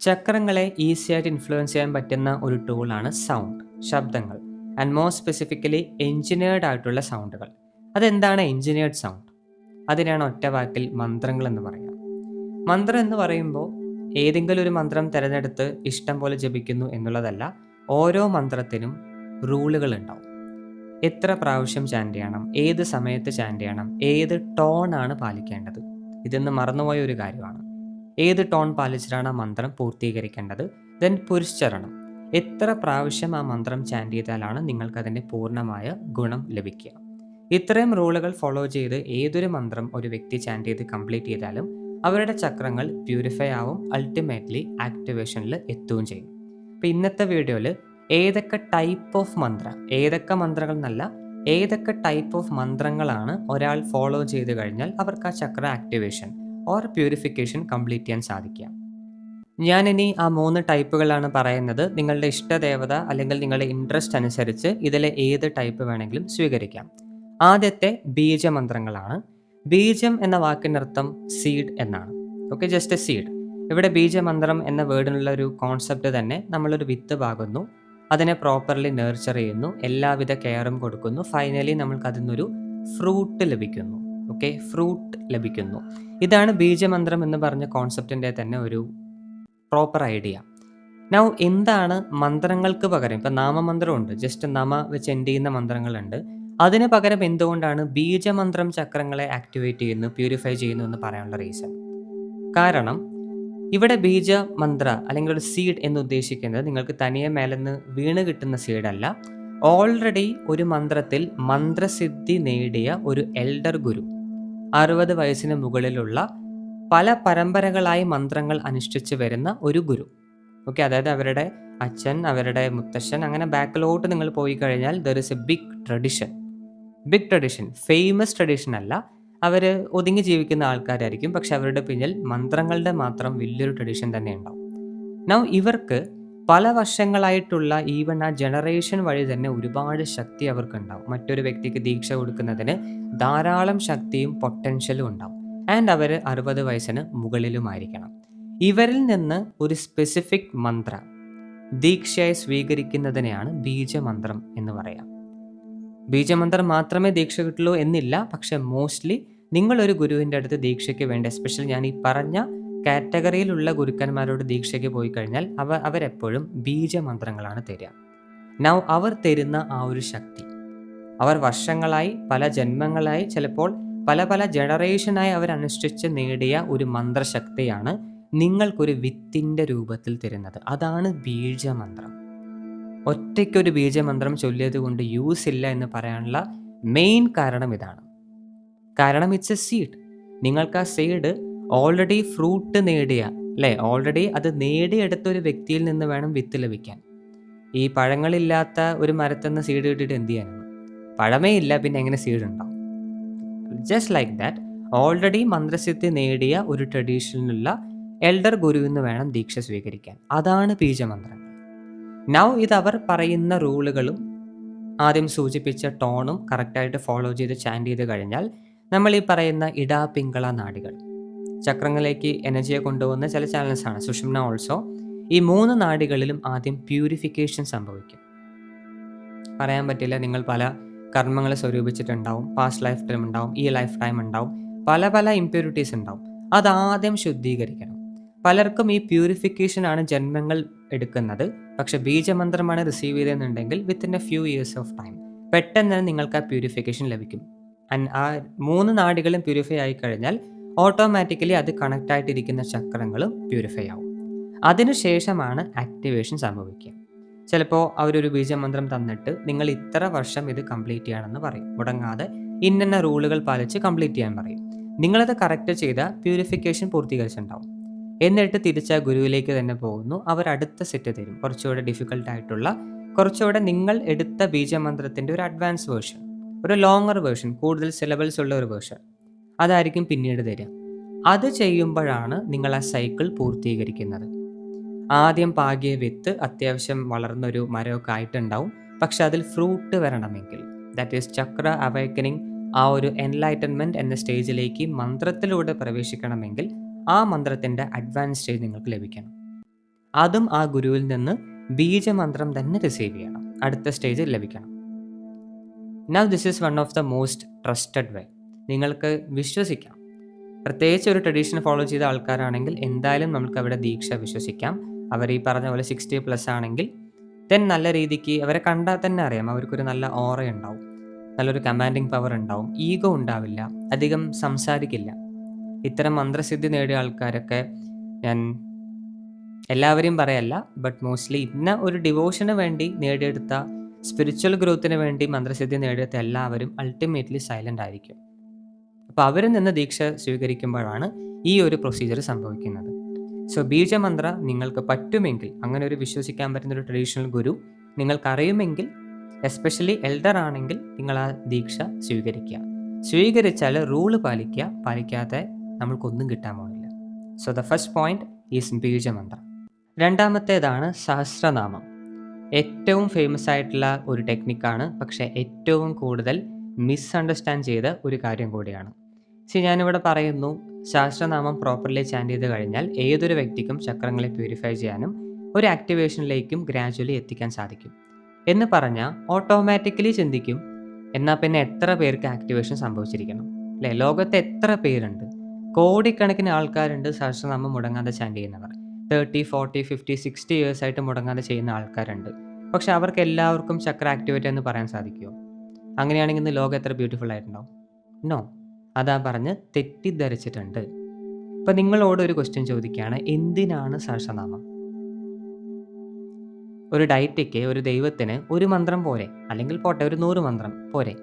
ചക്രങ്ങളെ ഈസിയായിട്ട് ഇൻഫ്ലുവൻസ് ചെയ്യാൻ പറ്റുന്ന ഒരു ടൂളാണ് സൗണ്ട്, ശബ്ദങ്ങൾ. ആൻഡ് മോർ സ്പെസിഫിക്കലി എഞ്ചിനീയർഡ് ആയിട്ടുള്ള സൗണ്ടുകൾ. അതെന്താണ് എഞ്ചിനീയർഡ് സൗണ്ട്? അതിനാണ് ഒറ്റ വാക്കിൽ മന്ത്രങ്ങൾ എന്ന് പറയാം. മന്ത്രം എന്ന് പറയുമ്പോൾ ഏതെങ്കിലും ഒരു മന്ത്രം തിരഞ്ഞെടുത്ത് ഇഷ്ടം പോലെ ജപിക്കുന്നു എന്നുള്ളതല്ല. ഓരോ മന്ത്രത്തിനും റൂളുകൾ ഉണ്ടാവും. എത്ര പ്രാവശ്യം ചാൻറ്റ് ചെയ്യണം, ഏത് സമയത്ത് ചാൻറ്റ് ചെയ്യണം, ഏത് ടോണാണ് പാലിക്കേണ്ടത്. ഇതെന്ന് മറന്നുപോയ ഒരു കാര്യമാണ്. ഏത് ടോൺ പാലിച്ചിട്ടാണ് ആ മന്ത്രം പൂർത്തീകരിക്കേണ്ടത്. ദെൻ പുരുഷചരണം. എത്ര പ്രാവശ്യം ആ മന്ത്രം ചാൻറ്റ് ചെയ്താലാണ് നിങ്ങൾക്കതിൻ്റെ പൂർണ്ണമായ ഗുണം ലഭിക്കുക. ഇത്രയും റൂളുകൾ ഫോളോ ചെയ്ത് ഏതൊരു മന്ത്രം ഒരു വ്യക്തി ചാൻറ്റ് ചെയ്ത് കംപ്ലീറ്റ് ചെയ്താലും അവരുടെ ചക്രങ്ങൾ പ്യൂരിഫൈ ആവും, അൾട്ടിമേറ്റ്ലി ആക്ടിവേഷനിൽ എത്തുകയും ചെയ്യും. അപ്പോൾ ഇന്നത്തെ വീഡിയോയിൽ ഏതൊക്കെ ടൈപ്പ് ഓഫ് ഏതൊക്കെ മന്ത്രങ്ങൾ എന്നല്ല, ഏതൊക്കെ ടൈപ്പ് ഓഫ് മന്ത്രങ്ങളാണ് ഒരാൾ ഫോളോ ചെയ്ത് കഴിഞ്ഞാൽ അവർക്ക് ആ ചക്ര ആക്ടിവേഷൻ ഓർ പ്യൂരിഫിക്കേഷൻ കംപ്ലീറ്റ് ചെയ്യാൻ സാധിക്കുക. ഞാനിനി ആ 3 ടൈപ്പുകളാണ് പറയുന്നത്. നിങ്ങളുടെ ഇഷ്ടദേവത അല്ലെങ്കിൽ നിങ്ങളുടെ ഇൻട്രസ്റ്റ് അനുസരിച്ച് ഇതിലെ ഏത് ടൈപ്പ് വേണമെങ്കിലും സ്വീകരിക്കാം. ആദ്യത്തെ ബീജമന്ത്രങ്ങളാണ്. ബീജം എന്ന വാക്കിനർത്ഥം സീഡ് എന്നാണ്. Okay, just A seed. ഇവിടെ ബീജമന്ത്രം എന്ന വേർഡിനുള്ള ഒരു കോൺസെപ്റ്റ് തന്നെ നമ്മളൊരു വിത്ത് പാകുന്നു, അതിനെ പ്രോപ്പർലി നേർച്ചർ ചെയ്യുന്നു, എല്ലാവിധ കെയറും കൊടുക്കുന്നു, ഫൈനലി നമ്മൾക്ക് അതിൽ നിന്നൊരു ഫ്രൂട്ട് ലഭിക്കുന്നു. ഓക്കെ, ഫ്രൂട്ട് ലഭിക്കുന്നു. ഇതാണ് ബീജമന്ത്രം എന്ന് പറഞ്ഞ കോൺസെപ്റ്റിൻ്റെ തന്നെ ഒരു പ്രോപ്പർ ഐഡിയ. നൗ എന്താണ് മന്ത്രങ്ങൾക്ക് പകരം? ഇപ്പം നാമമന്ത്രമുണ്ട്, ജസ്റ്റ് നമ വെച്ച് എൻഡ് ചെയ്യുന്ന മന്ത്രങ്ങളുണ്ട്. അതിന് പകരം എന്തുകൊണ്ടാണ് ബീജമന്ത്രം ചക്രങ്ങളെ ആക്ടിവേറ്റ് ചെയ്യുന്നു, പ്യൂരിഫൈ ചെയ്യുന്നു എന്ന് പറയാനുള്ള റീസൺ? കാരണം ഇവിടെ ബീജമന്ത്ര അല്ലെങ്കിൽ ഒരു സീഡ് എന്ന് ഉദ്ദേശിക്കുന്നത് നിങ്ങൾക്ക് തനിയെ മേലെന്ന് വീണ് കിട്ടുന്ന സീഡല്ല. ഓൾറെഡി ഒരു മന്ത്രത്തിൽ മന്ത്രസിദ്ധി നേടിയ ഒരു എൽഡർ ഗുരു, 60 വയസ്സിന് മുകളിലുള്ള പല പരമ്പരകളായി മന്ത്രങ്ങൾ അനുഷ്ഠിച്ച് വരുന്ന ഒരു ഗുരു. ഓക്കെ, അതായത് അവരുടെ അച്ഛൻ, അവരുടെ മുത്തശ്ശൻ, അങ്ങനെ ബാക്കിലോട്ട് നിങ്ങൾ പോയി കഴിഞ്ഞാൽ there is a big tradition. Famous tradition അല്ല, അവർ ഒതുങ്ങി ജീവിക്കുന്ന ആൾക്കാരായിരിക്കും, പക്ഷെ അവരുടെ പിന്നിൽ മന്ത്രങ്ങളുടെ മാത്രം വലിയൊരു ട്രഡിഷൻ തന്നെ ഉണ്ടാവും. നൗ ഇവർക്ക് പല വർഷങ്ങളായിട്ടുള്ള ഈവൻ ആ ജനറേഷൻ വഴി തന്നെ ഒരുപാട് ശക്തി അവർക്കുണ്ടാവും. മറ്റൊരു വ്യക്തിക്ക് ദീക്ഷ കൊടുക്കുന്നതിന് ധാരാളം ശക്തിയും പൊട്ടൻഷ്യലും ഉണ്ടാവും. ആൻഡ് അവർ 60 വയസ്സിന് മുകളിലുമായിരിക്കണം. ഇവരിൽ നിന്ന് ഒരു സ്പെസിഫിക് മന്ത്ര ദീക്ഷയായി സ്വീകരിക്കുന്നതിനെയാണ് ബീജമന്ത്രം എന്ന് പറയാം. ബീജമന്ത്രം മാത്രമേ ദീക്ഷ കിട്ടുള്ളൂ എന്നില്ല, പക്ഷെ മോസ്റ്റ്ലി നിങ്ങളൊരു ഗുരുവിൻ്റെ അടുത്ത് ദീക്ഷയ്ക്ക് വേണ്ടി, എസ്പെഷ്യലി ഞാൻ ഈ പറഞ്ഞ കാറ്റഗറിയിലുള്ള ഗുരുക്കന്മാരോട് ദീക്ഷയ്ക്ക് പോയി കഴിഞ്ഞാൽ അവരെപ്പോഴും ബീജമന്ത്രങ്ങളാണ് തരിക. നൗ അവർ തരുന്ന ആ ഒരു ശക്തി, അവർ വർഷങ്ങളായി, പല ജന്മങ്ങളായി, ചിലപ്പോൾ പല ജനറേഷനായി അവർ അനുഷ്ഠിച്ച് നേടിയ ഒരു മന്ത്രശക്തിയാണ് നിങ്ങൾക്കൊരു വിത്തിൻ്റെ രൂപത്തിൽ തരുന്നത്. അതാണ് ബീജമന്ത്രം. ഒറ്റയ്ക്കൊരു ബീജമന്ത്രം ചൊല്ലിയത് കൊണ്ട് യൂസ് ഇല്ല എന്ന് പറയാനുള്ള മെയിൻ കാരണം ഇതാണ്. കാരണം ഇറ്റ്സ് എ സീഡ്. നിങ്ങൾക്ക് ആ സീഡ് ഓൾറെഡി ഫ്രൂട്ട് നേടിയ, അല്ലേ, ഓൾറെഡി അത് നേടിയെടുത്ത ഒരു വ്യക്തിയിൽ നിന്ന് വേണം വിത്ത് ലഭിക്കാൻ. ഈ പഴങ്ങളില്ലാത്ത ഒരു മരത്തിൽ നിന്ന് സീഡ് കിട്ടിയിട്ട് എന്ത് ചെയ്യാനാണ്? പഴമേ ഇല്ല, പിന്നെ എങ്ങനെ സീഡ് ഉണ്ടാവും? ജസ്റ്റ് ലൈക്ക് ദാറ്റ്, ഓൾറെഡി മന്ത്രസിദ്ധി നേടിയ ഒരു ട്രഡീഷനിലുള്ള എൽഡർ ഗുരുവിൽ നിന്ന് വേണം ദീക്ഷ സ്വീകരിക്കാൻ. അതാണ് ബീജമന്ത്രങ്ങൾ. നൗ ഇത് അവർ പറയുന്ന റൂളുകളും ആദ്യം സൂചിപ്പിച്ച ടോണും കറക്റ്റായിട്ട് ഫോളോ ചെയ്ത് ചാൻറ്റ് ചെയ്ത് കഴിഞ്ഞാൽ നമ്മൾ ഈ പറയുന്ന ഇടാ പിങ്കള നാഡികൾ, ചക്രങ്ങളിലേക്ക് എനർജിയെ കൊണ്ടുപോകുന്ന ചില ചാനൽസാണ്, സുഷുമ്ന ഓൾസോ. ഈ 3 നാഡികളിലും ആദ്യം പ്യൂരിഫിക്കേഷൻ സംഭവിക്കും. പറയാൻ പറ്റില്ല, നിങ്ങൾ പല കർമ്മങ്ങൾ സ്വരൂപിച്ചിട്ടുണ്ടാവും, പാസ്റ്റ് ലൈഫ് ടൈം ഉണ്ടാവും, ഈ ലൈഫ് ടൈം ഉണ്ടാവും, പല ഇംപ്യൂരിറ്റീസ് ഉണ്ടാവും. അതാദ്യം ശുദ്ധീകരിക്കണം. പലർക്കും ഈ പ്യൂരിഫിക്കേഷൻ ആണ് ജന്മങ്ങൾ എടുക്കുന്നത്, പക്ഷെ ബീജമന്ത്രമാണ് റിസീവ് ചെയ്തെന്നുണ്ടെങ്കിൽ within a few years of time പെട്ടെന്ന് തന്നെ നിങ്ങൾക്ക് ആ പ്യൂരിഫിക്കേഷൻ ലഭിക്കും. ആൻഡ് ആ 3 നാഡികളും പ്യൂരിഫൈ ആയി കഴിഞ്ഞാൽ ഓട്ടോമാറ്റിക്കലി അത് കണക്റ്റ് ആയിട്ടിരിക്കുന്ന ചക്രങ്ങളും പ്യൂരിഫൈ ആവും. അതിനുശേഷമാണ് ആക്ടിവേഷൻ സംഭവിക്കുക. ചിലപ്പോൾ അവരൊരു ബീജമന്ത്രം തന്നിട്ട് നിങ്ങൾ ഇത്ര വർഷം ഇത് കംപ്ലീറ്റ് ചെയ്യണമെന്ന് പറയും, മുടങ്ങാതെ ഇന്ന റൂളുകൾ പാലിച്ച് കംപ്ലീറ്റ് ചെയ്യാൻ പറയും. നിങ്ങളത് കറക്റ്റ് ചെയ്ത പ്യൂരിഫിക്കേഷൻ പൂർത്തീകരിച്ചിട്ടുണ്ടാവും. എന്നിട്ട് തിരിച്ച ഗുരുവിലേക്ക് തന്നെ പോകുന്നു. അവർ അടുത്ത സെറ്റ് തരും, കുറച്ചുകൂടെ ഡിഫിക്കൽട്ടായിട്ടുള്ള, കുറച്ചുകൂടെ നിങ്ങൾ എടുത്ത ബീജമന്ത്രത്തിൻ്റെ ഒരു അഡ്വാൻസ് വേർഷൻ, ഒരു ലോങ്ങർ വേർഷൻ, കൂടുതൽ സിലബിൾസ് ഉള്ള ഒരു വേർഷൻ, അതായിരിക്കും പിന്നീട് തരിക. അത് ചെയ്യുമ്പോഴാണ് നിങ്ങൾ ആ സൈക്കിൾ പൂർത്തീകരിക്കുന്നത്. ആദ്യം പാകിയ വിത്ത് അത്യാവശ്യം വളർന്നൊരു മരമൊക്കെ ആയിട്ടുണ്ടാവും, പക്ഷെ അതിൽ ഫ്രൂട്ട് വരണമെങ്കിൽ, ദാറ്റ് ഈസ് ചക്ര അവൈക്കനിങ്, ആ ഒരു എൻലൈറ്റൻമെൻറ്റ് എന്ന സ്റ്റേജിലേക്ക് മന്ത്രത്തിലൂടെ പ്രവേശിക്കണമെങ്കിൽ ആ മന്ത്രത്തിൻ്റെ അഡ്വാൻസ് സ്റ്റേജ് നിങ്ങൾക്ക് ലഭിക്കണം. അതും ആ ഗുരുവിൽ നിന്ന് ബീജമന്ത്രം തന്നെ റിസീവ് ചെയ്യണം, അടുത്ത സ്റ്റേജ് ലഭിക്കണം. Now this is one of the most trusted way. നിങ്ങൾക്ക് വിശ്വസിക്കാം, പ്രത്യേകിച്ച് ഒരു ട്രഡീഷൻ ഫോളോ ചെയ്ത ആൾക്കാരാണെങ്കിൽ എന്തായാലും നമുക്ക് അവിടെ ദീക്ഷ വിശ്വസിക്കാം. അവർ ഈ പറഞ്ഞ പോലെ 60+ ആണെങ്കിൽ ദെൻ നല്ല രീതിക്ക് അവരെ കണ്ടാൽ തന്നെ അറിയാം, അവർക്കൊരു നല്ല ഓറ ഉണ്ടാവും, നല്ലൊരു കമാൻഡിങ് പവർ ഉണ്ടാവും, ഈഗോ ഉണ്ടാവില്ല, അധികം സംസാരിക്കില്ല. ഇത്തരം മന്ത്രസിദ്ധി നേടിയ ആൾക്കാരൊക്കെ, ഞാൻ എല്ലാവരെയും പറയല്ല, ബട്ട് മോസ്റ്റ്ലി ഇന്ന ഒരു ഡിവോഷന് വേണ്ടി നേടിയെടുത്ത, സ്പിരിച്വൽ ഗ്രോത്തിന് വേണ്ടി മന്ത്രസിദ്ധി നേടിയെടുത്ത എല്ലാവരും അൾട്ടിമേറ്റ്ലി സൈലൻ്റ് ആയിരിക്കും. അപ്പോൾ അവരിൽ നിന്ന് ദീക്ഷ സ്വീകരിക്കുമ്പോഴാണ് ഈ ഒരു പ്രൊസീജിയർ സംഭവിക്കുന്നത്. സോ ബീജമന്ത്ര നിങ്ങൾക്ക് പറ്റുമെങ്കിൽ, അങ്ങനെ ഒരു വിശ്വസിക്കാൻ പറ്റുന്ന ഒരു ട്രഡീഷണൽ ഗുരു നിങ്ങൾക്കറിയുമെങ്കിൽ, എസ്പെഷ്യലി എൽഡർ ആണെങ്കിൽ, നിങ്ങൾ ആ ദീക്ഷ സ്വീകരിച്ചാൽ റൂള് പാലിക്കാതെ നമ്മൾക്കൊന്നും കിട്ടാൻ പോകുന്നില്ല. So the first point is bijamantra. രണ്ടാമത്തേതാണ് സഹസ്രനാമം. ഏറ്റവും ഫേമസ് ആയിട്ടുള്ള ഒരു ടെക്നിക്കാണ്, പക്ഷേ ഏറ്റവും കൂടുതൽ മിസ്അണ്ടർസ്റ്റാൻഡ് ചെയ്ത ഒരു കാര്യം കൂടിയാണ്. ഞാനിവിടെ പറയുന്നു, സഹസ്രനാമം പ്രോപ്പർലി ചാൻറ്റ് ചെയ്ത് കഴിഞ്ഞാൽ ഏതൊരു വ്യക്തിക്കും ചക്രങ്ങളെ പ്യൂരിഫൈ ചെയ്യാനും ഒരു ആക്ടിവേഷനിലേക്കും ഗ്രാജുവലി എത്തിക്കാൻ സാധിക്കും എന്ന് പറഞ്ഞാൽ ഓട്ടോമാറ്റിക്കലി ചിന്തിക്കും, എന്നാൽ പിന്നെ എത്ര പേർക്ക് ആക്ടിവേഷൻ സംഭവിച്ചിരിക്കണം അല്ലേ? ലോകത്ത് എത്ര പേരുണ്ട്? കോടിക്കണക്കിന് ആൾക്കാരുണ്ട് സഹസ്രനാമം മുടങ്ങാതെ ചാൻറ്റ് ചെയ്യുന്നവർ. 30, 40, 50, 60 ഇയേഴ്സ് ആയിട്ട് മുടങ്ങാതെ ചെയ്യുന്ന ആൾക്കാരുണ്ട്. പക്ഷെ അവർക്ക് എല്ലാവർക്കും ചക്ര ആക്ടിവേറ്റ് എന്ന് പറയാൻ സാധിക്കുമോ? അങ്ങനെയാണെങ്കിൽ ഇന്ന് ലോകം എത്ര ബ്യൂട്ടിഫുൾ ആയിട്ടുണ്ടാവും? നോ. അതാ പറഞ്ഞ് തെറ്റിദ്ധരിച്ചിട്ടുണ്ട്. ഇപ്പം നിങ്ങളോട് ഒരു ക്വസ്റ്റ്യൻ ചോദിക്കുകയാണ്, എന്തിനാണ് സഹസ്രനാമം? ഒരു ഡയറ്റിക്ക്, ഒരു ദൈവത്തിന് ഒരു മന്ത്രം പോരെ? അല്ലെങ്കിൽ പോട്ടെ, ഒരു 100 മന്ത്രം പോരെ?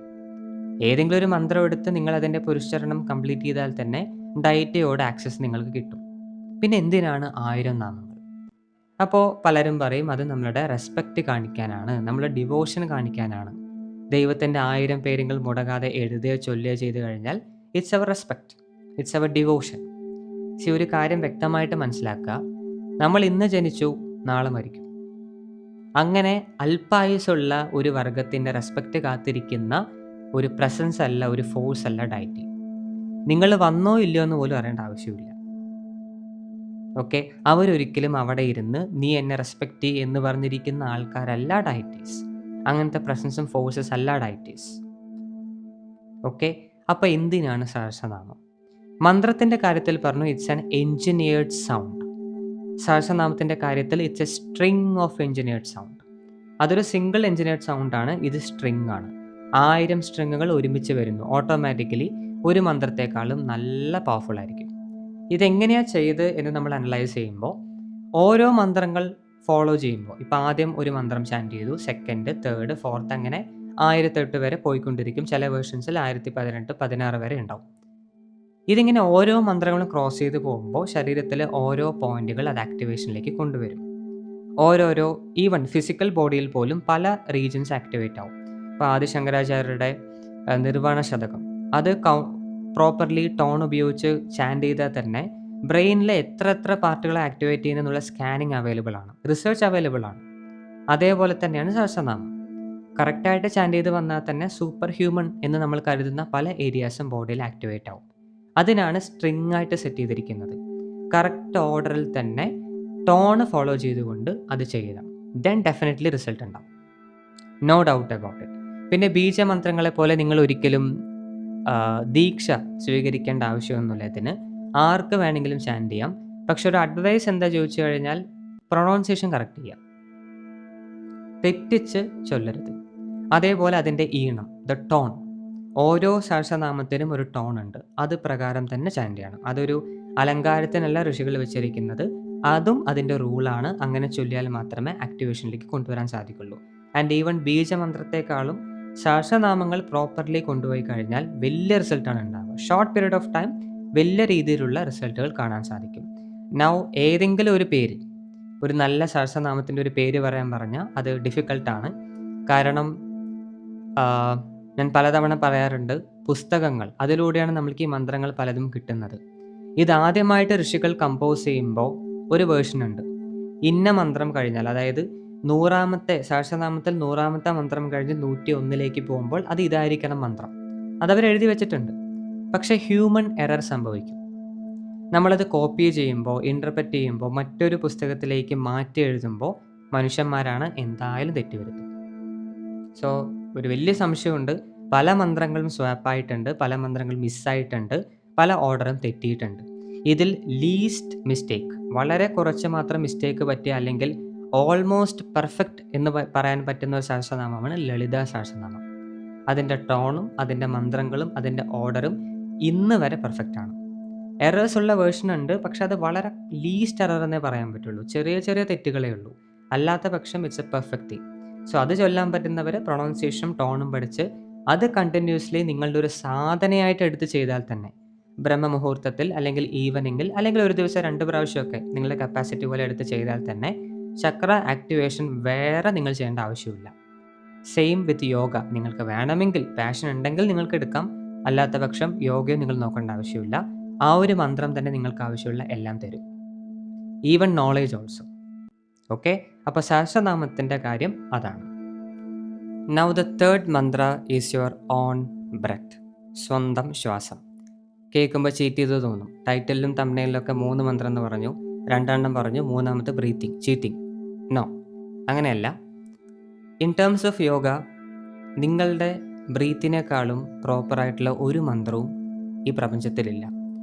ഏതെങ്കിലും ഒരു മന്ത്രം എടുത്ത് നിങ്ങൾ അതിൻ്റെ പുരുഷരണം കംപ്ലീറ്റ് ചെയ്താൽ തന്നെ ഡയറ്റിയോട് ആക്സസ് നിങ്ങൾക്ക് കിട്ടും. പിന്നെ എന്തിനാണ് 1000 നാമങ്ങൾ? അപ്പോൾ പലരും പറയും, അത് നമ്മളുടെ റെസ്പെക്റ്റ് കാണിക്കാനാണ്, നമ്മുടെ ഡിവോഷൻ കാണിക്കാനാണ്. ദൈവത്തിൻ്റെ 1000 പേരുകൾ മുടങ്ങാതെ എഴുതുകയോ ചൊല്ലുകയോ ചെയ്ത് കഴിഞ്ഞാൽ it's our respect, it's our devotion. ഒരു കാര്യം വ്യക്തമായിട്ട് മനസ്സിലാക്കുക, നമ്മൾ ഇന്ന് ജനിച്ചു, നാളെ മരിക്കും. അങ്ങനെ അല്പായുസുള്ള ഒരു വർഗത്തിൻ്റെ റെസ്പെക്റ്റ് കാത്തിരിക്കുന്ന ഒരു പ്രസൻസ് അല്ല, ഒരു ഫോഴ്സ് അല്ല ഡയറ്റി. നിങ്ങൾ വന്നോ ഇല്ലയോ എന്ന് പോലും അറിയേണ്ട ആവശ്യമില്ല. ഓക്കെ, അവരൊരിക്കലും അവിടെ ഇരുന്ന് നീ എന്നെ റെസ്പെക്റ്റ് എന്ന് പറഞ്ഞിരിക്കുന്ന ആൾക്കാരല്ല ഡയറ്റീസ്. അങ്ങനത്തെ പ്രസൻസും ഫോഴ്സസ് അല്ല ഡയറ്റീസ്. ഓക്കെ, അപ്പോൾ എന്തിനാണ് സഹസ്രനാമം? മന്ത്രത്തിൻ്റെ കാര്യത്തിൽ പറഞ്ഞു, ഇറ്റ്സ് ആൻ എൻജിനീയർഡ് സൗണ്ട്. സഹസ്രനാമത്തിൻ്റെ കാര്യത്തിൽ it's A string of engineered sound. അതൊരു സിംഗിൾ എൻജിനീയർഡ് സൗണ്ടാണ്, ഇത് സ്ട്രിങ് ആണ്. 1000 സ്ട്രിങ്ങുകൾ ഒരുമിച്ച് വരുന്നു, ഓട്ടോമാറ്റിക്കലി ഒരു മന്ത്രത്തെക്കാളും നല്ല പവർഫുൾ ആയിരിക്കും. ഇതെങ്ങനെയാണ് ചെയ്ത് എന്ന് നമ്മൾ അനലൈസ് ചെയ്യുമ്പോൾ, ഓരോ മന്ത്രങ്ങൾ ഫോളോ ചെയ്യുമ്പോൾ, ഇപ്പോൾ ആദ്യം ഒരു മന്ത്രം ചാൻറ്റ് ചെയ്തു, സെക്കൻഡ്, തേർഡ്, ഫോർത്ത്, അങ്ങനെ 1008 വരെ പോയിക്കൊണ്ടിരിക്കും. ചില വേർഷൻസിൽ 1018, 16 വരെ ഉണ്ടാവും. ഇതിങ്ങനെ ഓരോ മന്ത്രങ്ങളും ക്രോസ് ചെയ്ത് പോകുമ്പോൾ ശരീരത്തിലെ ഓരോ പോയിന്റുകൾ അത് ആക്ടിവേഷനിലേക്ക് കൊണ്ടുവരും. ഓരോരോ ഈവൻ ഫിസിക്കൽ ബോഡിയിൽ പോലും പല റീജൻസ് ആക്ടിവേറ്റ് ആവും. ഇപ്പോൾ ആദിശങ്കരാചാര്യരുടെ നിർവാണ ശതകം, അത് പ്രോപ്പർലി ടോൺ ഉപയോഗിച്ച് ചാൻറ്റ് ചെയ്താൽ തന്നെ ബ്രെയിനിലെ എത്ര പാർട്ടുകളെ ആക്ടിവേറ്റ് ചെയ്യുന്നതിനുള്ള സ്കാനിങ് അവൈലബിൾ ആണ്, റിസർച്ച് അവൈലബിൾ ആണ്. അതേപോലെ തന്നെയാണ് സഹസ്രനാമം. കറക്റ്റായിട്ട് ചാൻറ്റ് ചെയ്ത് വന്നാൽ തന്നെ സൂപ്പർ ഹ്യൂമൻ എന്ന് നമ്മൾ കരുതുന്ന പല ഏരിയാസും ബോഡിയിൽ ആക്ടിവേറ്റ് ആവും. അതിനാണ് സ്ട്രിങ് ആയിട്ട് സെറ്റ് ചെയ്തിരിക്കുന്നത്. കറക്റ്റ് ഓർഡറിൽ തന്നെ ടോൺ ഫോളോ ചെയ്തുകൊണ്ട് അത് ചെയ്യണം, ദെൻ ഡെഫിനറ്റ്ലി റിസൾട്ട് ഉണ്ടാവും, നോ ഡൗട്ട് അബൌട്ട് ഇറ്റ്. പിന്നെ ബീജമന്ത്രങ്ങളെ പോലെ നിങ്ങൾ ഒരിക്കലും ദീക്ഷ സ്വീകരിക്കേണ്ട ആവശ്യമൊന്നുമില്ല. ഇതിന് ആർക്ക് വേണമെങ്കിലും ചാൻറ്റ് ചെയ്യാം. പക്ഷെ ഒരു അഡ്വൈസ് എന്താ ചോദിച്ചു കഴിഞ്ഞാൽ, പ്രൊണൗൺസിയേഷൻ കറക്റ്റ് ചെയ്യാം, തെറ്റിച്ച് ചൊല്ലരുത്. അതേപോലെ അതിൻ്റെ ഈണം, ദ ടോൺ, ഓരോ സഹസ്രനാമത്തിനും ഒരു ടോൺ ഉണ്ട്, അത് പ്രകാരം തന്നെ ചാൻറ്റ് ചെയ്യണം. അതൊരു അലങ്കാരത്തിനല്ല ഋഷികൾ വെച്ചിരിക്കുന്നത്, അതും അതിൻ്റെ റൂളാണ്. അങ്ങനെ ചൊല്ലിയാൽ മാത്രമേ ആക്ടിവേഷനിലേക്ക് കൊണ്ടുവരാൻ സാധിക്കുള്ളൂ. ആൻഡ് ഈവൻ ബീജമന്ത്രത്തെക്കാളും സഹസ്രനാമങ്ങൾ പ്രോപ്പർലി കൊണ്ടുപോയി കഴിഞ്ഞാൽ വലിയ റിസൾട്ടാണ് ഉണ്ടാവുക. ഷോർട്ട് പീരീഡ് ഓഫ് ടൈം വലിയ രീതിയിലുള്ള റിസൾട്ടുകൾ കാണാൻ സാധിക്കും. നൗ ഏതെങ്കിലും ഒരു പേര്, ഒരു നല്ല സഹസ്രനാമത്തിൻ്റെ ഒരു പേര് പറയാൻ പറഞ്ഞാൽ അത് ഡിഫിക്കൾട്ടാണ്. കാരണം ഞാൻ പലതവണ പറയാറുണ്ട്, പുസ്തകങ്ങൾ, അതിലൂടെയാണ് നമ്മൾക്ക് ഈ മന്ത്രങ്ങൾ പലതും കിട്ടുന്നത്. ഇതാദ്യമായിട്ട് ഋഷികൾ കമ്പോസ് ചെയ്യുമ്പോൾ ഒരു വേർഷൻ ഉണ്ട്, ഇന്ന മന്ത്രം കഴിഞ്ഞാൽ, അതായത് 100ാമത്തെ സഹസ്രനാമത്തിൽ 100ാമത്തെ മന്ത്രം കഴിഞ്ഞ് 101ലേക്ക് പോകുമ്പോൾ അത് ഇതായിരിക്കണം മന്ത്രം, അതവർ എഴുതി വെച്ചിട്ടുണ്ട്. പക്ഷേ ഹ്യൂമൻ എറർ സംഭവിക്കും. നമ്മളത് കോപ്പി ചെയ്യുമ്പോൾ, ഇൻ്റർപ്രറ്റ് ചെയ്യുമ്പോൾ, മറ്റൊരു പുസ്തകത്തിലേക്ക് മാറ്റി എഴുതുമ്പോൾ മനുഷ്യന്മാരാണ് എന്തായാലും തെറ്റ് വരുത്തുന്നത്. സോ ഒരു വലിയ സംശയമുണ്ട്. പല മന്ത്രങ്ങളും സ്വാപ്പായിട്ടുണ്ട്, പല മന്ത്രങ്ങളും മിസ്സായിട്ടുണ്ട്, പല ഓർഡറും തെറ്റിയിട്ടുണ്ട്. ഇതിൽ ലീസ്റ്റ് മിസ്റ്റേക്ക്, വളരെ കുറച്ച് മാത്രം മിസ്റ്റേക്ക് പറ്റിയ അല്ലെങ്കിൽ ഓൾമോസ്റ്റ് പെർഫെക്റ്റ് എന്ന് പറയാൻ പറ്റുന്ന ഒരു സഹസ്രനാമമാണ് ലളിതാ സഹസ്രനാമം. അതിൻ്റെ ടോണും അതിൻ്റെ മന്ത്രങ്ങളും അതിൻ്റെ ഓർഡറും ഇന്ന് വരെ പെർഫെക്റ്റ് ആണ്. എറേഴ്സ് ഉള്ള വേർഷൻ ഉണ്ട്, പക്ഷെ അത് വളരെ ലീസ്റ്റ് എറർ എന്നേ പറയാൻ പറ്റുള്ളൂ. ചെറിയ ചെറിയ തെറ്റുകളേ ഉള്ളൂ. അല്ലാത്ത പക്ഷം it's A perfect thing. So അത് ചൊല്ലാൻ പറ്റുന്നവർ പ്രൊണൗൺസിയേഷനും ടോണും പഠിച്ച് അത് കണ്ടിന്യൂസ്ലി നിങ്ങളുടെ ഒരു സാധനയായിട്ട് എടുത്ത് ചെയ്താൽ തന്നെ ബ്രഹ്മമുഹൂർത്തത്തിൽ അല്ലെങ്കിൽ ഈവനിങ്ങിൽ അല്ലെങ്കിൽ ഒരു ദിവസം 2 പ്രാവശ്യമൊക്കെ നിങ്ങളുടെ കപ്പാസിറ്റി പോലെ എടുത്ത് ചെയ്താൽ തന്നെ ചക്ര ആക്ടിവേഷൻ വേറെ നിങ്ങൾ ചെയ്യേണ്ട ആവശ്യമില്ല. സെയിം വിത്ത് യോഗ. നിങ്ങൾക്ക് വേണമെങ്കിൽ പാഷൻ ഉണ്ടെങ്കിൽ നിങ്ങൾക്ക് എടുക്കാം. അല്ലാത്ത പക്ഷം യോഗയും നിങ്ങൾ നോക്കേണ്ട ആവശ്യമില്ല. ആ ഒരു മന്ത്രം തന്നെ നിങ്ങൾക്ക് ആവശ്യമുള്ള എല്ലാം തരും. Even knowledge also. ഓക്കെ, അപ്പോൾ സഹസ്രനാമത്തിൻ്റെ കാര്യം അതാണ്. Now the third mantra is your own breath. സ്വന്തം ശ്വാസം. കേൾക്കുമ്പോൾ ചീറ്റ് ചെയ്ത് തോന്നും. ടൈറ്റിലും തംബ്നെയിലൊക്കെ 3 മന്ത്രം എന്ന് പറഞ്ഞു, 2 പറഞ്ഞു, 3ാമത്തെ ബ്രീത്തിങ്. ചീറ്റിങ്. നോ, അങ്ങനെയല്ല. ഇൻ ടേംസ് ഓഫ് യോഗ നിങ്ങളുടെ ബ്രീത്തിനേക്കാളും പ്രോപ്പറായിട്ടുള്ള ഒരു മന്ത്രവും ഈ പ്രപഞ്ചത്തിലില്ല.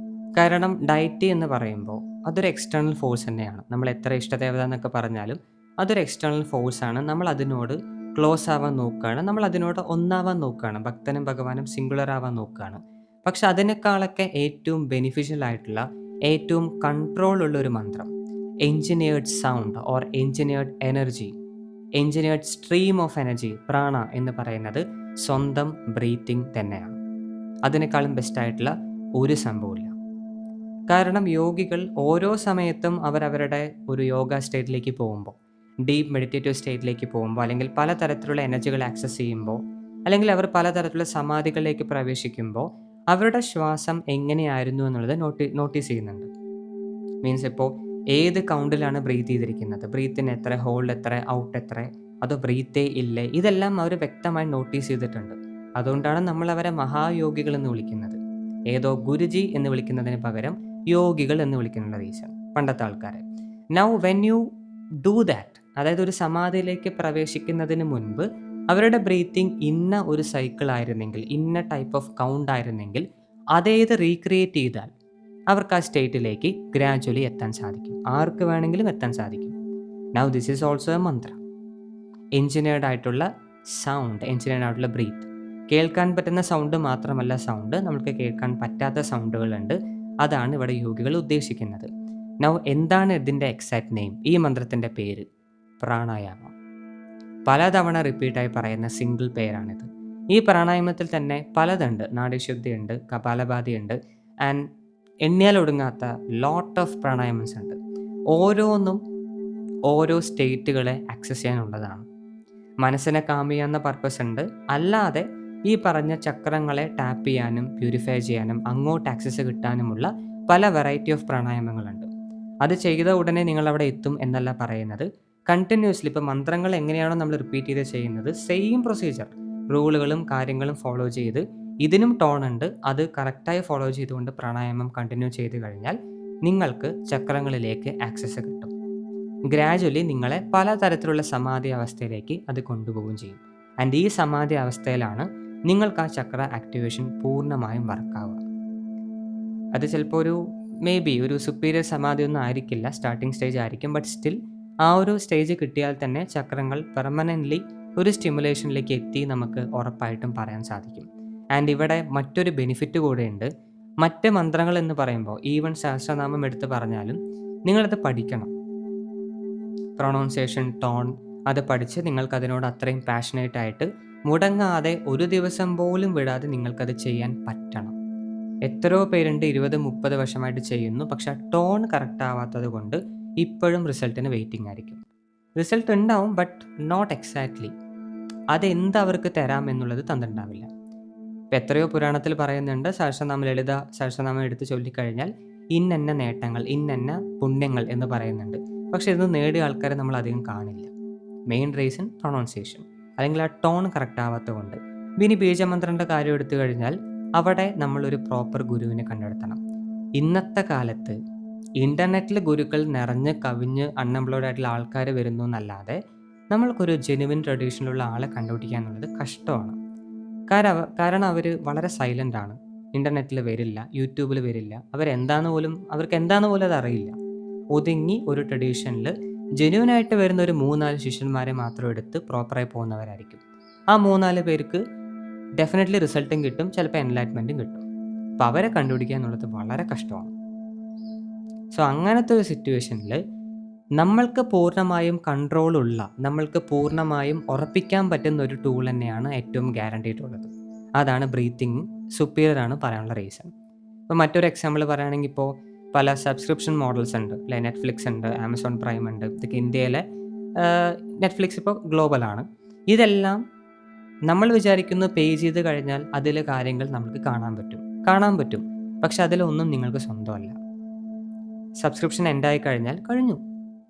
കാരണം ഡയറ്റ് എന്ന് പറയുമ്പോൾ അതൊരു എക്സ്റ്റേണൽ ഫോഴ്സ് തന്നെയാണ്. നമ്മൾ എത്ര ഇഷ്ടദേവത എന്നൊക്കെ പറഞ്ഞാലും അതൊരു എക്സ്റ്റേണൽ ഫോഴ്സാണ്. നമ്മൾ അതിനോട് ക്ലോസ് ആവാൻ നോക്കുകയാണ്, നമ്മൾ അതിനോട് ഒന്നാവാൻ നോക്കുകയാണ്, ഭക്തനും ഭഗവാനും സിംഗുലർ ആവാൻ നോക്കുകയാണ്. പക്ഷെ അതിനേക്കാളൊക്കെ ഏറ്റവും ബെനിഫിഷ്യൽ ആയിട്ടുള്ള, ഏറ്റവും കൺട്രോൾ ഉള്ള ഒരു മന്ത്രം, engineered sound or engineered energy, engineered stream of energy, പ്രാണ എന്ന് പറയുന്നത് സ്വന്തം ബ്രീത്തിങ് തന്നെയാണ്. അതിനേക്കാളും ബെസ്റ്റായിട്ടുള്ള ഒരു സംഭവമില്ല. കാരണം യോഗികൾ ഓരോ സമയത്തും അവരവരുടെ ഒരു യോഗ സ്റ്റേറ്റിലേക്ക് പോകുമ്പോൾ, ഡീപ്പ് മെഡിറ്റേറ്റീവ് സ്റ്റേറ്റിലേക്ക് പോകുമ്പോൾ, അല്ലെങ്കിൽ പലതരത്തിലുള്ള എനർജികൾ ആക്സസ് ചെയ്യുമ്പോൾ, അല്ലെങ്കിൽ അവർ പലതരത്തിലുള്ള സമാധികളിലേക്ക് പ്രവേശിക്കുമ്പോൾ അവരുടെ ശ്വാസം എങ്ങനെയായിരുന്നു എന്നുള്ളത് നോട്ടീസ് ചെയ്യുന്നുണ്ട്. മീൻസ് ഇപ്പോൾ ഏത് കൗണ്ടിലാണ് ബ്രീത്ത് ചെയ്തിരിക്കുന്നത്, ബ്രീത്തിന് എത്ര, ഹോൾഡ് എത്ര, ഔട്ട് എത്ര, അതോ ബ്രീത്തേ ഇല്ലേ, ഇതെല്ലാം അവർ വ്യക്തമായി നോട്ടീസ് ചെയ്തിട്ടുണ്ട്. അതുകൊണ്ടാണ് നമ്മൾ അവരെ മഹായോഗികൾ എന്ന് വിളിക്കുന്നത്. ഏതോ ഗുരുജി എന്ന് വിളിക്കുന്നതിന് പകരം യോഗികൾ എന്ന് വിളിക്കുന്നുള്ള റീസൺ, പണ്ടത്തെ ആൾക്കാരെ. Now when you do that, അതായത് ഒരു സമാധിയിലേക്ക് പ്രവേശിക്കുന്നതിന് മുൻപ് അവരുടെ ബ്രീത്തിങ് ഇന്ന ഒരു സൈക്കിൾ ആയിരുന്നെങ്കിൽ, ഇന്ന ടൈപ്പ് ഓഫ് കൗണ്ട് ആയിരുന്നെങ്കിൽ, അതേത് റീക്രിയേറ്റ് ചെയ്താൽ അവർക്ക് ആ സ്റ്റേറ്റിലേക്ക് ഗ്രാജുവലി എത്താൻ സാധിക്കും. ആർക്ക് വേണമെങ്കിലും എത്താൻ സാധിക്കും. Now this is also A Mantra. Engineered ആയിട്ടുള്ള സൗണ്ട്, എഞ്ചിനീയർഡ് ആയിട്ടുള്ള ബ്രീത്ത്. കേൾക്കാൻ പറ്റുന്ന സൗണ്ട് മാത്രമല്ല സൗണ്ട്, നമുക്ക് കേൾക്കാൻ പറ്റാത്ത സൗണ്ടുകളുണ്ട്. അതാണ് ഇവിടെ യോഗികൾ ഉദ്ദേശിക്കുന്നത്. നൗ എന്താണ് ഇതിൻ്റെ എക്സാക്ട് നെയിം? ഈ മന്ത്രത്തിൻ്റെ പേര് പ്രാണായാമം. പലതവണ റിപ്പീറ്റായി പറയുന്ന സിംഗിൾ പേരാണിത്. ഈ പ്രാണായാമത്തിൽ തന്നെ പലതുണ്ട്. നാഡീശുദ്ധിയുണ്ട്, കപാലഭാതിയുണ്ട്, ആൻഡ് എണ്ണിയാൽ ഒടുങ്ങാത്ത ലോട്ട് ഓഫ് പ്രാണായാമംസ് ഉണ്ട്. ഓരോന്നും ഓരോ സ്റ്റേറ്റുകളെ ആക്സസ് ചെയ്യാനുള്ളതാണ്. മനസ്സിനെ കാം ചെയ്യാവുന്ന പർപ്പസ് ഉണ്ട്. അല്ലാതെ ഈ പറഞ്ഞ ചക്രങ്ങളെ ടാപ്പ് ചെയ്യാനും പ്യൂരിഫൈ ചെയ്യാനും അങ്ങോട്ട് ആക്സസ് കിട്ടാനുമുള്ള പല വെറൈറ്റി ഓഫ് പ്രാണായാമങ്ങളുണ്ട്. അത് ചെയ്ത ഉടനെ നിങ്ങൾ അവിടെ എത്തും എന്നല്ല പറയുന്നത്. കണ്ടിന്യൂസ്ലി ഇപ്പോൾ മന്ത്രങ്ങൾ എങ്ങനെയാണോ നമ്മൾ റിപ്പീറ്റ് ചെയ്ത് ചെയ്യുന്നത്, സെയിം പ്രൊസീജിയർ, റൂളുകളും കാര്യങ്ങളും ഫോളോ ചെയ്ത്, ഇതിനും ടോൺ ഉണ്ട്, അത് കറക്റ്റായി ഫോളോ ചെയ്തുകൊണ്ട് പ്രാണായാമം കണ്ടിന്യൂ ചെയ്ത് കഴിഞ്ഞാൽ നിങ്ങൾക്ക് ചക്രങ്ങളിലേക്ക് ആക്സസ് കിട്ടും. ഗ്രാജുവലി നിങ്ങളെ പലതരത്തിലുള്ള സമാധി അവസ്ഥയിലേക്ക് അത് കൊണ്ടുപോവുകയും ചെയ്യും. ആൻഡ് ഈ സമാധി അവസ്ഥയിലാണ് നിങ്ങൾക്ക് ആ ചക്ര ആക്ടിവേഷൻ പൂർണ്ണമായും വർക്കാവുക. അത് ചിലപ്പോൾ ഒരു സുപ്പീരിയർ സമാധി ഒന്നും ആയിരിക്കില്ല, സ്റ്റാർട്ടിംഗ് സ്റ്റേജ് ആയിരിക്കും. ബട്ട് സ്റ്റിൽ ആ ഒരു സ്റ്റേജ് കിട്ടിയാൽ തന്നെ ചക്രങ്ങൾ പെർമനൻ്റ്ലി ഒരു സ്റ്റിമുലേഷനിലേക്ക് എത്തി നമുക്ക് ഉറപ്പായിട്ടും പറയാൻ സാധിക്കും. ആൻഡ് ഇവിടെ മറ്റൊരു ബെനിഫിറ്റ് കൂടെയുണ്ട്. മറ്റ് മന്ത്രങ്ങൾ എന്ന് പറയുമ്പോൾ, ഈവൻ സഹസ്രനാമം എടുത്ത് പറഞ്ഞാലും നിങ്ങളത് പഠിക്കണം. പ്രൊണൗൺസിയേഷൻ, ടോൺ, അത് പഠിച്ച് നിങ്ങൾക്കതിനോട് അത്രയും പാഷനേറ്റ് ആയിട്ട് മുടങ്ങാതെ ഒരു ദിവസം പോലും വിടാതെ നിങ്ങൾക്കത് ചെയ്യാൻ പറ്റണം. എത്രയോ പേരുണ്ട് 20-30 വർഷമായിട്ട് ചെയ്യുന്നു, പക്ഷെ ആ ടോൺ കറക്റ്റ് ആവാത്തത് കൊണ്ട് ഇപ്പോഴും റിസൾട്ടിന് വെയിറ്റിംഗ് ആയിരിക്കും. റിസൾട്ട് ഉണ്ടാവും, ബട്ട് നോട്ട് എക്സാക്ട്ലി അതെന്ത് അവർക്ക് തരാം എന്നുള്ളത് തന്നിട്ടുണ്ടാവില്ല. ഇപ്പം എത്രയോ പുരാണത്തിൽ പറയുന്നുണ്ട്, സഹസ്രനാമം, ലളിത സഹസ്രനാമം എടുത്ത് ചൊല്ലിക്കഴിഞ്ഞാൽ ഇന്നെന്ന നേട്ടങ്ങൾ, ഇന്നെന്ന പുണ്യങ്ങൾ എന്ന് പറയുന്നുണ്ട്. പക്ഷെ ഇത് നേടിയ ആൾക്കാരെ നമ്മൾ അധികം കാണില്ല. മെയിൻ റീസൺ പ്രൊണൗൺസിയേഷൻ, അല്ലെങ്കിൽ ആ ടോൺ കറക്റ്റ് ആവാത്തത് കൊണ്ട്. ഇനി ബീജമന്ത്രൻ്റെ കാര്യം എടുത്തു കഴിഞ്ഞാൽ അവിടെ നമ്മളൊരു പ്രോപ്പർ ഗുരുവിനെ കണ്ടെടുത്തണം. ഇന്നത്തെ കാലത്ത് ഇൻ്റർനെറ്റിൽ ഗുരുക്കൾ നിറഞ്ഞ് കവിഞ്ഞ് അൺഎംപ്ലോയ്ഡ് ആയിട്ടുള്ള ആൾക്കാർ വരുന്നു എന്നല്ലാതെ നമ്മൾക്കൊരു ജെനുവിൻ ട്രഡീഷനിലുള്ള ആളെ കണ്ടുപിടിക്കുക എന്നുള്ളത് കഷ്ടമാണ്. കാരണം അവർ വളരെ സൈലൻ്റ് ആണ്. ഇൻ്റർനെറ്റിൽ വരില്ല, യൂട്യൂബിൽ വരില്ല. അവർക്ക് എന്താണെന്ന് പോലും അതറിയില്ല. ഒതുങ്ങി ഒരു ട്രഡീഷനിൽ ജെന്യുവനായിട്ട് വരുന്ന ഒരു 3-4 ശിഷ്യന്മാരെ മാത്രം എടുത്ത് പ്രോപ്പറായി പോകുന്നവരായിരിക്കും. ആ 3-4 പേർക്ക് ഡെഫിനറ്റ്ലി റിസൾട്ടും കിട്ടും, ചിലപ്പോൾ എൻലൈറ്റ്മെൻറ്റും കിട്ടും. അപ്പോൾ അവരെ കണ്ടുപിടിക്കുക എന്നുള്ളത് വളരെ കഷ്ടമാണ്. സോ അങ്ങനത്തെ ഒരു സിറ്റുവേഷനിൽ നമ്മൾക്ക് പൂർണ്ണമായും കൺട്രോളുള്ള, നമ്മൾക്ക് പൂർണ്ണമായും ഉറപ്പിക്കാൻ പറ്റുന്ന ഒരു ടൂൾ തന്നെയാണ് ഏറ്റവും ഗ്യാരണ്ടീഡുള്ളത്. അതാണ് ബ്രീത്തിങ് സുപ്പീരിയർ ആണ് പറയാനുള്ള റീസൺ. ഇപ്പോൾ മറ്റൊരു എക്സാമ്പിൾ പറയുകയാണെങ്കിൽ ഇപ്പോൾ പല സബ്സ്ക്രിപ്ഷൻ മോഡൽസ് ഉണ്ട്. നെറ്റ്ഫ്ലിക്സ് ഉണ്ട്, ആമസോൺ പ്രൈം ഉണ്ട്. ഇതൊക്കെ ഇന്ത്യയിലെ നെറ്റ്ഫ്ലിക്സ് ഇപ്പോൾ ഗ്ലോബലാണ്. ഇതെല്ലാം നമ്മൾ വിചാരിക്കുന്നു പേ ചെയ്ത് കഴിഞ്ഞാൽ അതിലെ കാര്യങ്ങൾ നമുക്ക് കാണാൻ പറ്റും. പക്ഷെ അതിലൊന്നും നിങ്ങൾക്ക് സ്വന്തമല്ല. സബ്സ്ക്രിപ്ഷൻ എൻഡായി കഴിഞ്ഞാൽ കഴിഞ്ഞു,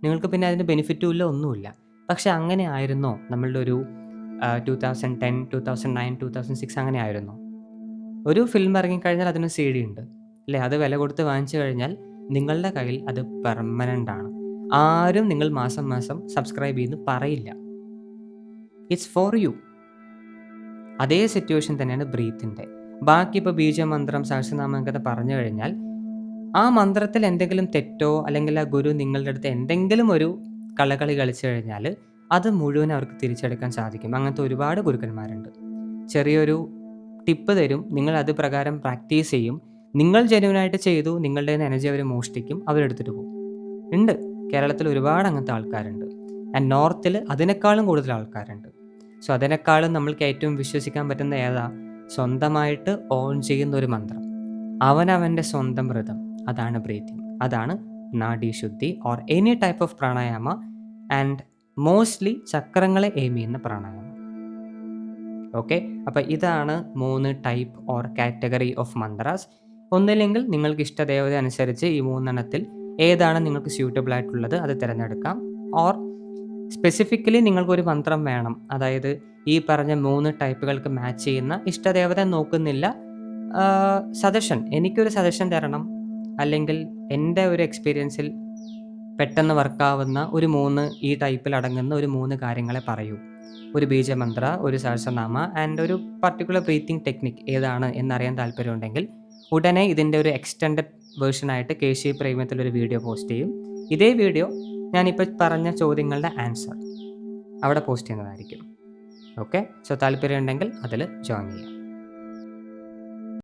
നിങ്ങൾക്ക് പിന്നെ അതിൻ്റെ ബെനിഫിറ്റും ഇല്ല, ഒന്നുമില്ല. പക്ഷെ അങ്ങനെ ആയിരുന്നോ നമ്മളുടെ ഒരു 2010, 2009, 2006 അങ്ങനെ ആയിരുന്നോ? ഒരു ഫിലിം ഇറങ്ങിക്കഴിഞ്ഞാൽ അതിന് CD ഉണ്ട് അല്ലേ? അത് വില കൊടുത്ത് വാങ്ങിച്ചു കഴിഞ്ഞാൽ നിങ്ങളുടെ കയ്യിൽ അത് പെർമനൻ്റ് ആണ്. ആരും നിങ്ങൾ മാസം സബ്സ്ക്രൈബ് ചെയ്യുന്നു പറയില്ല. It's for you. അതേ സിറ്റുവേഷൻ തന്നെയാണ് ബ്രീത്തിൻ്റെ. ബാക്കി ഇപ്പോൾ ബീജമന്ത്രം, സഹസ്രനാമം ഒക്കെ പറഞ്ഞു കഴിഞ്ഞാൽ ആ മന്ത്രത്തിൽ എന്തെങ്കിലും തെറ്റോ അല്ലെങ്കിൽ ആ ഗുരു നിങ്ങളുടെ അടുത്ത് എന്തെങ്കിലും ഒരു കളകളി കളിച്ചു കഴിഞ്ഞാൽ അത് മുഴുവൻ അവർക്ക് തിരിച്ചെടുക്കാൻ സാധിക്കും. അങ്ങനത്തെ ഒരുപാട് ഗുരുക്കന്മാരുണ്ട്. ചെറിയൊരു ടിപ്പ് തരും, നിങ്ങൾ അത് പ്രകാരം പ്രാക്ടീസ് ചെയ്യും, നിങ്ങൾ ജെന്യുവനായിട്ട് ചെയ്തു, നിങ്ങളുടെ എനർജി അവർ മോഷ്ടിക്കും, അവരെടുത്തിട്ട് പോകും. ഉണ്ട്, കേരളത്തിൽ ഒരുപാട് അങ്ങനത്തെ ആൾക്കാരുണ്ട്. ആൻഡ് നോർത്തിൽ അതിനേക്കാളും കൂടുതൽ ആൾക്കാരുണ്ട്. സോ അതിനേക്കാളും നമ്മൾക്ക് ഏറ്റവും വിശ്വസിക്കാൻ പറ്റുന്ന ഏതാ? സ്വന്തമായിട്ട് ഓൺ ചെയ്യുന്ന ഒരു മന്ത്രം, അവനവൻ്റെ സ്വന്തം ഋതം. അതാണ് ബ്രീത്തിങ്, അതാണ് നാഡീശുദ്ധി or any type of pranayama. And mostly ചക്രങ്ങളെ എയിം ചെയ്യുന്ന പ്രാണായാമം. ഓക്കെ, അപ്പോൾ ഇതാണ് 3 type or category of mantras. ഒന്നില്ലെങ്കിൽ നിങ്ങൾക്ക് ഇഷ്ടദേവത അനുസരിച്ച് ഈ 3 ഏതാണ് നിങ്ങൾക്ക് സ്യൂട്ടബിൾ ആയിട്ടുള്ളത് അത് തിരഞ്ഞെടുക്കാം. ഓർ സ്പെസിഫിക്കലി നിങ്ങൾക്കൊരു മന്ത്രം വേണം, അതായത് ഈ പറഞ്ഞ 3 ടൈപ്പുകൾക്ക് മാച്ച് ചെയ്യുന്ന ഇഷ്ടദേവത നോക്കുന്നില്ല. എനിക്കൊരു സജഷൻ തരണം, അല്ലെങ്കിൽ എൻ്റെ ഒരു എക്സ്പീരിയൻസിൽ പെട്ടെന്ന് വർക്കാവുന്ന ഒരു 3 ഈ ടൈപ്പിൽ അടങ്ങുന്ന ഒരു 3 കാര്യങ്ങളെ പറയൂ. ഒരു ബീജമന്ത്ര, ഒരു സഹസ്രനാമ ആൻഡ് ഒരു പർട്ടിക്കുലർ ബ്രീത്തിങ് ടെക്നിക് ഏതാണ് എന്നറിയാൻ താല്പര്യമുണ്ടെങ്കിൽ ഉടനെ ഇതിൻ്റെ ഒരു എക്സ്റ്റെൻഡഡ് വേർഷനായിട്ട് കേശി പ്രേമത്തിലൊരു വീഡിയോ പോസ്റ്റ് ചെയ്യും. ഇതേ വീഡിയോ ഞാനിപ്പോൾ പറഞ്ഞ ചോദ്യങ്ങളുടെ ആൻസർ അവിടെ പോസ്റ്റ് ചെയ്യുന്നതായിരിക്കും. ഓക്കെ, സോ താല്പര്യമുണ്ടെങ്കിൽ അതിൽ ജോയിൻ ചെയ്യാം.